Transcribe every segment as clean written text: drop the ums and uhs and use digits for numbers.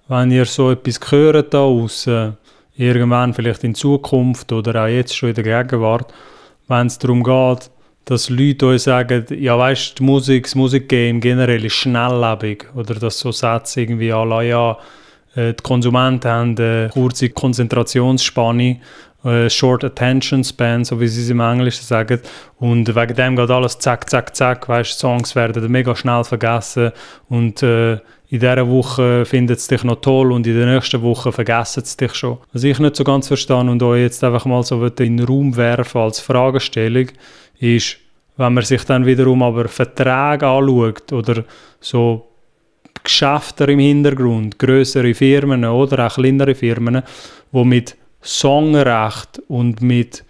wenn ihr so etwas hört da aussen, irgendwann vielleicht in Zukunft oder auch jetzt schon in der Gegenwart, wenn es darum geht, dass Leute euch sagen, ja weisst, das Musikgame generell ist schnelllebig, oder dass so Sätze irgendwie ja, die Konsumenten haben eine kurze Konzentrationsspanne, Short Attention Span, so wie sie es im Englischen sagen, und wegen dem geht alles zack, zack, zack, weisst, Songs werden mega schnell vergessen und in dieser Woche findet es dich noch toll und in der nächsten Woche vergessen es dich schon. Was ich nicht so ganz verstehe und euch jetzt einfach mal so in den Raum werfen als Fragestellung, ist, wenn man sich dann wiederum aber Verträge anschaut oder so Geschäfte im Hintergrund, grössere Firmen oder auch kleinere Firmen, die mit Songrecht und mit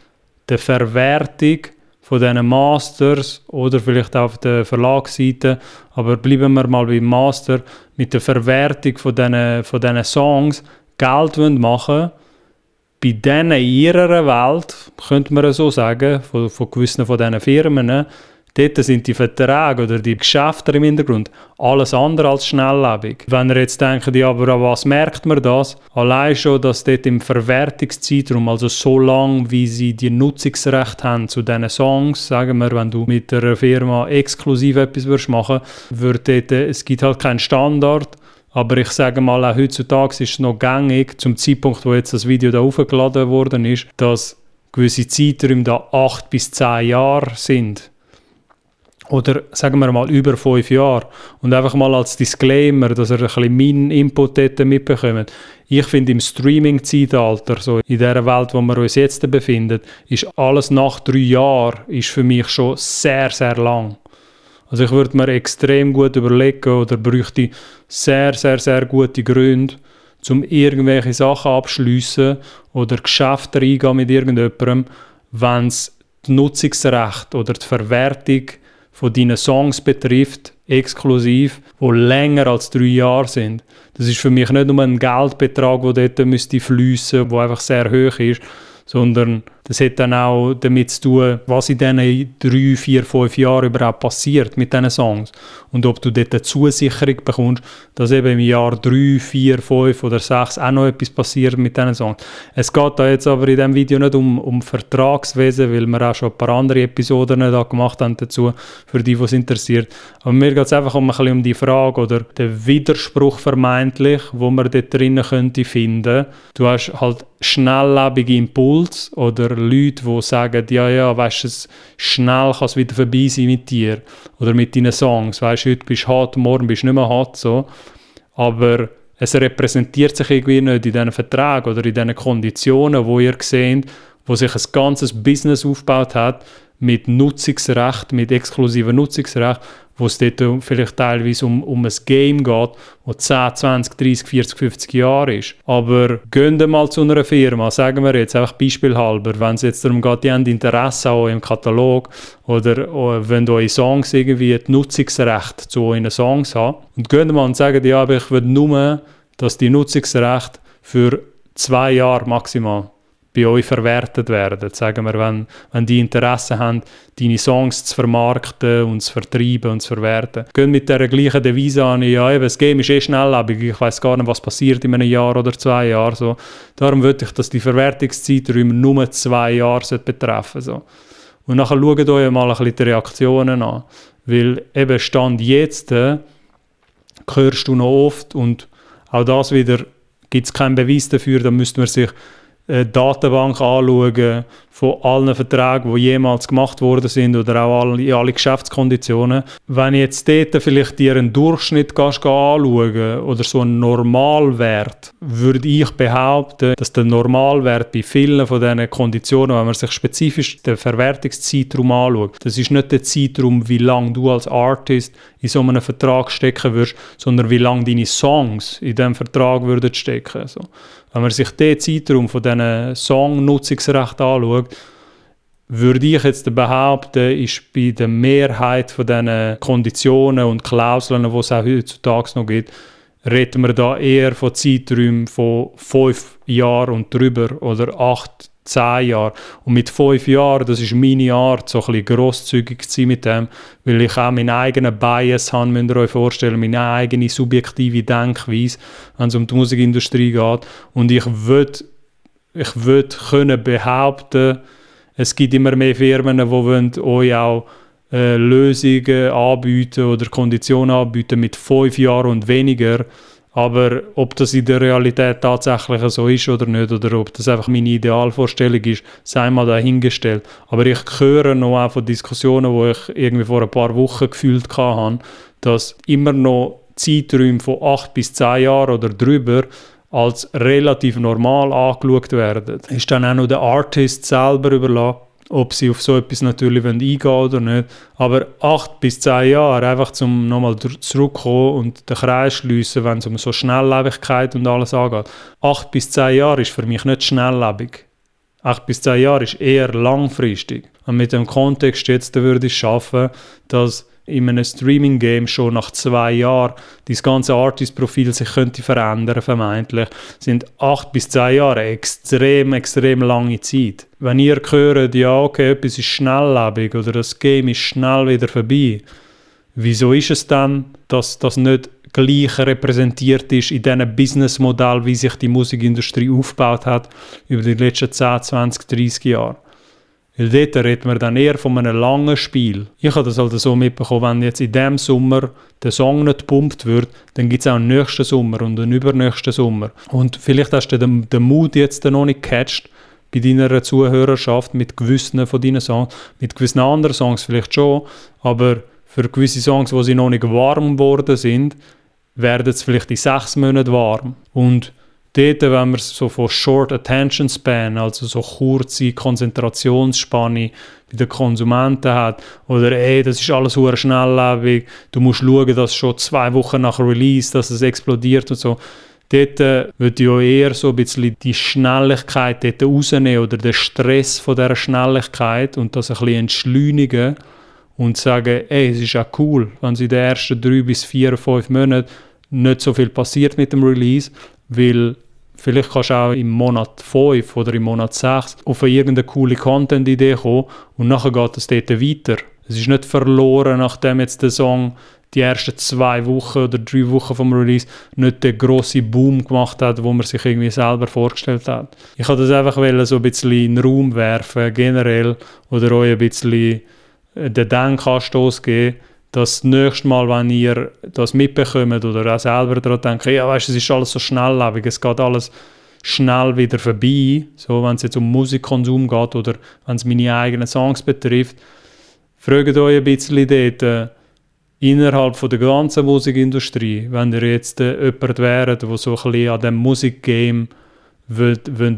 der Verwertung von diesen Masters oder vielleicht auf der Verlagsseite, aber bleiben wir mal beim Master, mit der Verwertung von diesen Songs Geld machen, bei denen in ihrer Welt, könnte man so sagen, von gewissen von diesen Firmen, dort sind die Verträge oder die Geschäfte im Hintergrund alles andere als schnelllebig. Wenn ihr jetzt denkt, ja, aber an was merkt man das? Allein schon, dass dort im Verwertungszeitraum, also so lange, wie sie die Nutzungsrechte haben zu diesen Songs, sagen wir, wenn du mit einer Firma exklusiv etwas machen würdest, es gibt halt keinen Standard. Aber ich sage mal, auch heutzutage ist es noch gängig, zum Zeitpunkt, wo jetzt das Video da hochgeladen worden ist, dass gewisse Zeiträume da 8 bis 10 Jahre sind. Oder sagen wir mal über 5 Jahre. Und einfach mal als Disclaimer, dass ihr ein bisschen meinen Input dort mitbekommt. Ich finde, im Streaming-Zeitalter, so in der Welt, wo wir uns jetzt befinden, ist alles nach 3 Jahren ist für mich schon sehr, sehr lang. Also ich würde mir extrem gut überlegen oder bräuchte sehr, sehr, sehr gute Gründe, um irgendwelche Sachen abschliessen oder Geschäfte eingehen mit irgendjemandem, wenn es das Nutzungsrecht oder die Verwertung von deinen Songs betrifft, exklusiv, die länger als 3 Jahre sind. Das ist für mich nicht nur ein Geldbetrag, der dort müsste fliessen, der einfach sehr hoch ist, sondern das hat dann auch damit zu tun, was in diesen 3, 4, 5 Jahren überhaupt passiert mit diesen Songs. Und ob du dort eine Zusicherung bekommst, dass eben im Jahr 3, 4, 5 oder 6 auch noch etwas passiert mit diesen Songs. Es geht da jetzt aber in diesem Video nicht um Vertragswesen, weil wir auch schon ein paar andere Episoden da gemacht haben dazu, für die es interessiert. Aber mir geht es einfach ein bisschen um die Frage oder den Widerspruch vermeintlich, wo man dort drinnen könnte finden. Du hast halt schnelllebige Impulse oder Leute, die sagen, ja, weißt du, schnell kann es wieder vorbei sein mit dir oder mit deinen Songs. Weißt du, heute bist du hart, morgen bist du nicht mehr hart. So. Aber es repräsentiert sich irgendwie nicht in diesen Verträgen oder in diesen Konditionen, wo ihr seht, wo sich ein ganzes Business aufgebaut hat mit Nutzungsrecht, mit exklusiven Nutzungsrecht, wo es dort vielleicht teilweise um ein Game geht, das 10, 20, 30, 40, 50 Jahre ist. Aber gehen wir mal zu einer Firma, sagen wir jetzt einfach beispielhalber, wenn es jetzt darum geht, die haben Interesse an eurem Katalog oder wenn eure Songs irgendwie die Nutzungsrechte zu euren Songs haben und gehen mal und sagen, ja, aber ich will nur, dass die Nutzungsrechte für 2 Jahre maximal bei euch verwertet werden. Sagen wir, wenn die Interesse haben, deine Songs zu vermarkten und zu vertreiben und zu verwerten. Gehen mit dieser gleichen Devise an, ja, eben, das Game ist schnelllebig, ich weiss gar nicht, was passiert in einem Jahr oder 2 Jahren. So. Darum würde ich, dass die Verwertungszeiträume nur 2 Jahre betreffen. So. Und nachher schaut euch mal ein bisschen die Reaktionen an. Weil eben Stand jetzt hörst du noch oft und auch das wieder gibt es keinen Beweis dafür, da müsste man sich eine Datenbank anschauen von allen Verträgen, die jemals gemacht worden sind oder auch alle Geschäftskonditionen. Wenn jetzt dort vielleicht dir einen Durchschnitt anschauen oder so einen Normalwert, würde ich behaupten, dass der Normalwert bei vielen von diesen Konditionen, wenn man sich spezifisch den Verwertungszeitraum anschaut, das ist nicht der Zeitraum, wie lange du als Artist in so einem Vertrag stecken würdest, sondern wie lange deine Songs in diesem Vertrag würden stecken. So. Wenn man sich den Zeitraum von diesen Song-Nutzungsrechten anschaut, würde ich jetzt behaupten, ist bei der Mehrheit von diesen Konditionen und Klauseln, die es auch heutzutage noch gibt, reden wir da eher von Zeiträumen von 5 Jahren und drüber oder 8 10 Jahre. Und mit 5 Jahren, das ist meine Art, so ein bisschen grosszügig zu sein mit dem, weil ich auch meinen eigenen Bias habe, müsst ihr euch vorstellen, meine eigene subjektive Denkweise, wenn es um die Musikindustrie geht. Und ich würde können behaupten, es gibt immer mehr Firmen, die euch auch Lösungen anbieten oder Konditionen anbieten mit 5 Jahren und weniger. Aber ob das in der Realität tatsächlich so ist oder nicht, oder ob das einfach meine Idealvorstellung ist, sei mal dahingestellt. Aber ich höre noch auch von Diskussionen, die ich irgendwie vor ein paar Wochen gefühlt hatte, dass immer noch Zeiträume von 8 bis 10 Jahren oder drüber als relativ normal angeschaut werden. Ist dann auch noch der Artist selber überlassen, ob sie auf so etwas natürlich eingehen wollen oder nicht. Aber 8 bis 10 Jahre, einfach zum nochmal zurückkommen und den Kreis schliessen, wenn es um so Schnelllebigkeit und alles angeht. 8 bis 10 Jahre ist für mich nicht schnelllebig. 8 bis 10 Jahre ist eher langfristig. Und mit dem Kontext jetzt würde ich schaffen, dass in einem Streaming-Game schon nach 2 Jahren das ganze Artist-Profil sich könnte verändern, vermeintlich, sind 8 bis 10 Jahre extrem lange Zeit. Wenn ihr hört, ja okay, etwas ist schnelllebig oder das Game ist schnell wieder vorbei, wieso ist es dann, dass das nicht gleich repräsentiert ist in diesem Businessmodell, wie sich die Musikindustrie aufgebaut hat über die letzten 10, 20, 30 Jahre? Weil dort redet man dann eher von einem langen Spiel. Ich habe das halt so mitbekommen, wenn jetzt in diesem Sommer der Song nicht gepumpt wird, dann gibt es auch einen nächsten Sommer und einen übernächsten Sommer. Und vielleicht hast du den Mut jetzt noch nicht gecatcht bei deiner Zuhörerschaft mit gewissen von deinen Songs, mit gewissen anderen Songs vielleicht schon, aber für gewisse Songs, wo sie noch nicht warm geworden sind, werden sie vielleicht in 6 Monaten warm. Und dort, wenn man so von Short Attention Span, also so kurze Konzentrationsspanne bei den Konsumenten hat, oder das ist alles sehr schnelllebig, du musst schauen, dass schon 2 Wochen nach Release, dass es explodiert und so. Dort würde ich auch eher so ein bisschen die Schnelligkeit dort rausnehmen oder den Stress von dieser Schnelligkeit und das ein bisschen entschleunigen und sagen, es ist auch cool, wenn es in den ersten 3 bis 4, 5 Monaten nicht so viel passiert mit dem Release, weil vielleicht kannst du auch im Monat 5 oder im Monat 6 auf irgendeine coole Content-Idee kommen und nachher geht es dort weiter. Es ist nicht verloren, nachdem jetzt der Song die ersten 2 Wochen oder 3 Wochen vom Release nicht den grossen Boom gemacht hat, wo man sich irgendwie selber vorgestellt hat. Ich wollte das einfach so ein bisschen in den Raum werfen, generell, oder euch ein bisschen den Denkanstoss geben, dass das nächste Mal, wenn ihr das mitbekommt oder auch selber daran denkt, ja weißt, es ist alles so schnelllebig, es geht alles schnell wieder vorbei, so wenn es jetzt um Musikkonsum geht oder wenn es meine eigenen Songs betrifft, fragt euch ein bisschen dort, innerhalb von der ganzen Musikindustrie, wenn ihr jetzt jemand wäret, der so ein bisschen an diesem Musikgame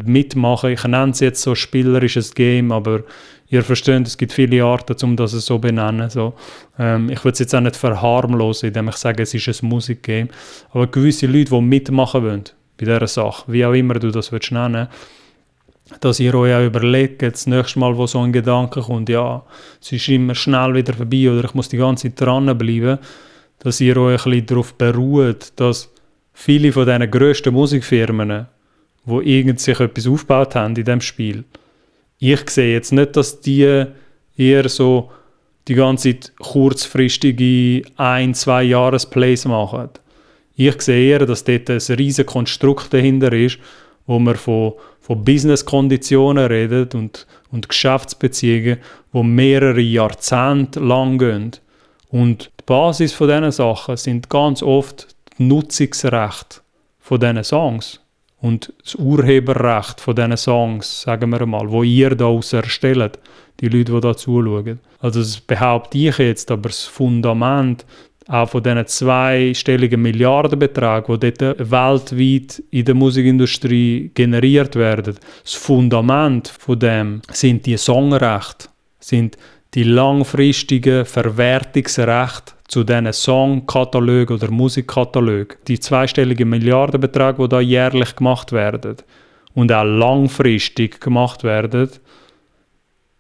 mitmachen. Ich nenne es jetzt so spielerisches Game, aber ihr versteht, es gibt viele Arten, um das so zu benennen. So. Ich würde es jetzt auch nicht verharmlosen, indem ich sage, es ist ein Musikgame. Aber gewisse Leute, die mitmachen wollen bei dieser Sache, wie auch immer du das nennen willst, dass ihr euch auch überlegt, das nächste Mal, wo so ein Gedanke kommt, ja, es ist immer schnell wieder vorbei oder ich muss die ganze Zeit dranbleiben, dass ihr euch ein bisschen darauf beruht, dass viele von diesen grössten Musikfirmen, die sich etwas aufgebaut haben in diesem Spiel, ich sehe jetzt nicht, dass die eher so die ganze Zeit kurzfristige 1-2 Jahresplays machen. Ich sehe eher, dass dort ein riesiges Konstrukt dahinter ist, wo man von Business-Konditionen redet und Geschäftsbeziehungen, die mehrere Jahrzehnte lang gehen. Und die Basis von diesen Sachen sind ganz oft die Nutzungsrechte von diesen Songs und das Urheberrecht von diesen Songs, sagen wir mal, wo ihr daraus erstellt, die Leute, die da zuschauen. Also das behaupte ich jetzt, aber das Fundament auch von diesen 2-stelligen Milliardenbeträgen, die dort weltweit in der Musikindustrie generiert werden, das Fundament von dem sind die Songrechte, sind die langfristigen Verwertungsrechte zu diesen Songkatalogen oder Musikkatalogen. Die 2-stelligen Milliardenbeträge, die da jährlich gemacht werden und auch langfristig gemacht werden,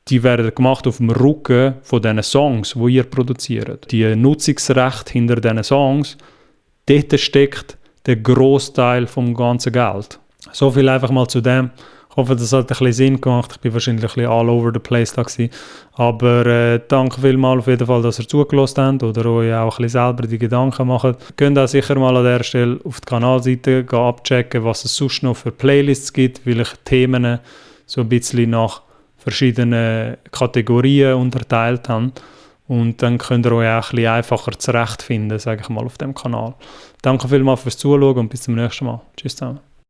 die werden gemacht auf dem Rücken von diesen Songs, die ihr produziert. Die Nutzungsrechte hinter diesen Songs, dort steckt der Grossteil vom ganzen Geld. So viel einfach mal zu dem. Ich Ich hoffe, das hat ein bisschen Sinn gemacht. Ich bin wahrscheinlich ein bisschen all over the place da gewesen. Aber danke vielmals auf jeden Fall, dass ihr zugelassen habt oder euch auch ein bisschen selber die Gedanken macht. Könnt auch sicher mal an der Stelle auf die Kanalseite abchecken, was es sonst noch für Playlists gibt, weil ich Themen so ein bisschen nach verschiedenen Kategorien unterteilt habe. Und dann könnt ihr euch auch ein bisschen einfacher zurechtfinden, sage ich mal, auf dem Kanal. Danke vielmals fürs Zuschauen und bis zum nächsten Mal. Tschüss zusammen.